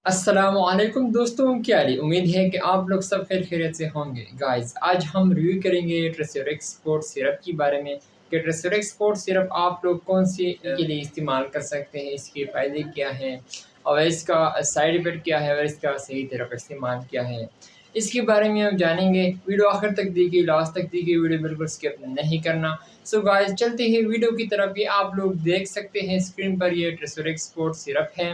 अस्सलामुअलैकुम दोस्तों, क्या हाल है? उम्मीद है कि आप लोग सब खैरियत से होंगे। गाइस, आज हम रिव्यू करेंगे ट्रेसोरेक्स स्पोर्ट सिरप के बारे में कि ट्रेसोरेक्स स्पोर्ट सिरप आप लोग कौन सी के लिए इस्तेमाल कर सकते हैं, इसके फ़ायदे क्या हैं और इसका साइड इफ़ेक्ट क्या है और इसका सही तरह इस्तेमाल क्या है। इसके बारे में हम जानेंगे। वीडियो आखिर तक देखिए, लास्ट तक देखिए, वीडियो बिल्कुल स्किप नहीं करना। सो गाइस, चलते हैं वीडियो की तरफ। ये आप लोग देख सकते हैं स्क्रीन पर, ये ट्रेसोरेक्स स्पोर्ट सिरप है।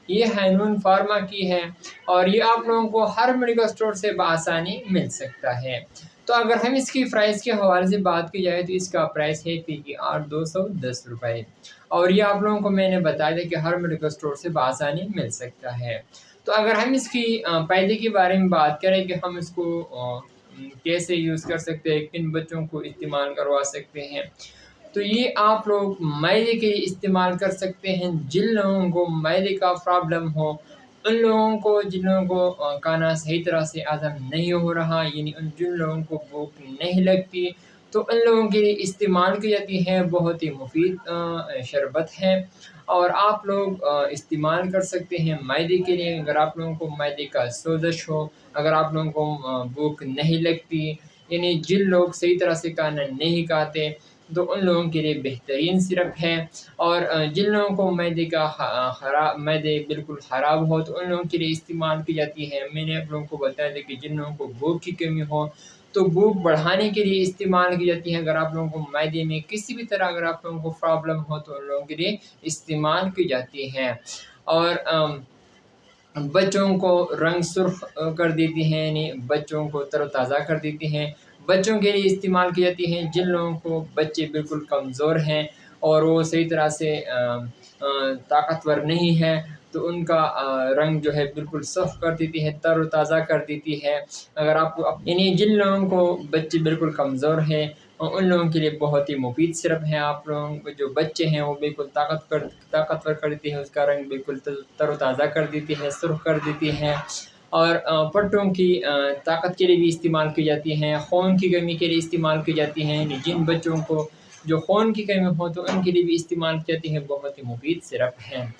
ये हैनून फार्मा की है और ये आप लोगों को हर मेडिकल स्टोर से बआसानी मिल सकता है। तो अगर हम इसकी प्राइस के हवाले से बात की जाए तो इसका प्राइस है PPR 210 रुपये और ये आप लोगों को मैंने बता दिया कि हर मेडिकल स्टोर से बआसानी मिल सकता है। तो अगर हम इसकी फ़ायदे के बारे में बात करें कि हम इसको कैसे यूज़ कर सकते हैं, किन बच्चों को इस्तेमाल करवा सकते हैं, तो ये आप लोग मैदे के लिए इस्तेमाल कर सकते हैं। जिन लोगों को मैदे का प्रॉब्लम हो, उन लोगों को, जिन लोगों को खाना सही तरह से हज़म नहीं हो रहा, यानी उन जिन लोगों को भूख नहीं लगती, तो उन लोगों के लिए इस्तेमाल की जाती है। बहुत ही मुफ़ीद शरबत है और आप लोग इस्तेमाल कर सकते हैं मैदे के लिए। अगर आप लोगों को मैदे का सोज़श हो, अगर आप लोगों को भूख नहीं लगती, यानी जिन लोग सही तरह से खाना नहीं खाते, तो उन लोगों के लिए बेहतरीन सिरप है। और जिन लोगों को मैदे बिल्कुल ख़राब हो, तो उन लोगों के लिए इस्तेमाल की जाती है। मैंने आप लोगों को बताया था कि जिन लोगों को भूख की कमी हो, तो भूख बढ़ाने के लिए इस्तेमाल की जाती है। अगर आप लोगों को मैदे में किसी भी तरह अगर आप लोगों को प्रॉब्लम हो, तो उन लोगों के लिए इस्तेमाल की जाती है। और बच्चों को रंग सुर्ख कर देती हैं, यानी बच्चों को तरोताज़ा कर देती हैं। बच्चों के लिए इस्तेमाल की जाती हैं। जिन लोगों को बच्चे बिल्कुल कमज़ोर हैं और वो सही तरह से ताकतवर नहीं है, तो उनका रंग जो है बिल्कुल सफ़ कर देती है, तरोताज़ा कर देती है। अगर आपको यानी जिन लोगों को बच्चे बिल्कुल कमज़ोर हैं, उन लोगों के लिए बहुत ही मुफ़ीद सिरप है। आप लोगों को जो बच्चे हैं वो बिल्कुल ताकतवर कर देती है, उसका रंग बिल्कुल तरोताज़ा कर देती है, सुर्ख कर देती है। और पट्टों की ताकत के लिए भी इस्तेमाल की जाती हैं, खून की कमी के लिए इस्तेमाल की जाती हैं। यानी जिन बच्चों को जो खून की कमी हो, तो उनके लिए भी इस्तेमाल की जाती है। बहुत ही मुफ़ीद सिरप है।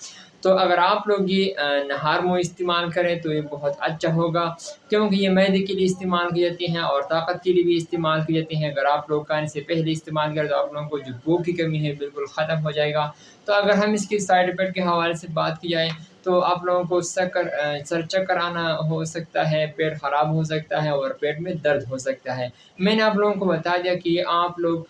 तो अगर आप लोग ये नहार मुँह इस्तेमाल करें तो ये बहुत अच्छा होगा, क्योंकि ये मैदे के लिए इस्तेमाल की जाती हैं और ताकत के लिए भी इस्तेमाल की जाती हैं। अगर आप लोग खाने से पहले इस्तेमाल करें, तो आप लोगों को जो भूख की कमी है बिल्कुल ख़त्म हो जाएगा। तो अगर हम इसके साइड इफ़ेक्ट के हवाले से बात की जाए, तो आप लोगों को सर चक्कर आना हो सकता है, पेट ख़राब हो सकता है और पेट में दर्द हो सकता है। मैंने आप लोगों को बता दिया कि ये आप लोग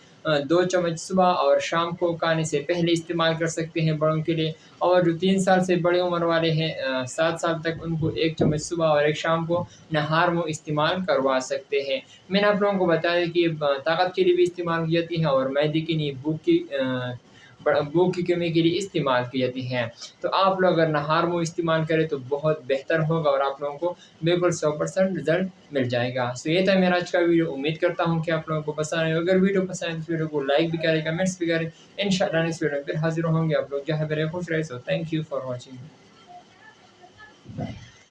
2 चम्मच सुबह और शाम को खाने से पहले इस्तेमाल कर सकते हैं बड़ों के लिए। और जो 3 साल से बड़ी उम्र वाले हैं, 7 साल तक, उनको 1 चम्मच सुबह और 1 शाम को नहार मुँह इस्तेमाल करवा सकते हैं। मैंने आप लोगों को बताया कि ये ताकत के लिए भी इस्तेमाल की जाती है और मैदे के लिए भूख की कमी के लिए इस्तेमाल की जाती हैं। तो आप लोग अगर नहार मुँह इस्तेमाल करें तो बहुत बेहतर होगा और आप लोगों को बिल्कुल 100% रिज़ल्ट मिल जाएगा। सो ये था मेरा आज का वीडियो। उम्मीद करता हूँ कि आप लोगों को पसंद आए। अगर वीडियो पसंद आए तो वीडियो को लाइक भी करें, कमेंट्स भी करें। इंशाअल्लाह नेक्स्ट वीडियो में फिर हाज़िर होंगे। आप लोग जहाँ पे रहे खुश रहे। So thank you for watching.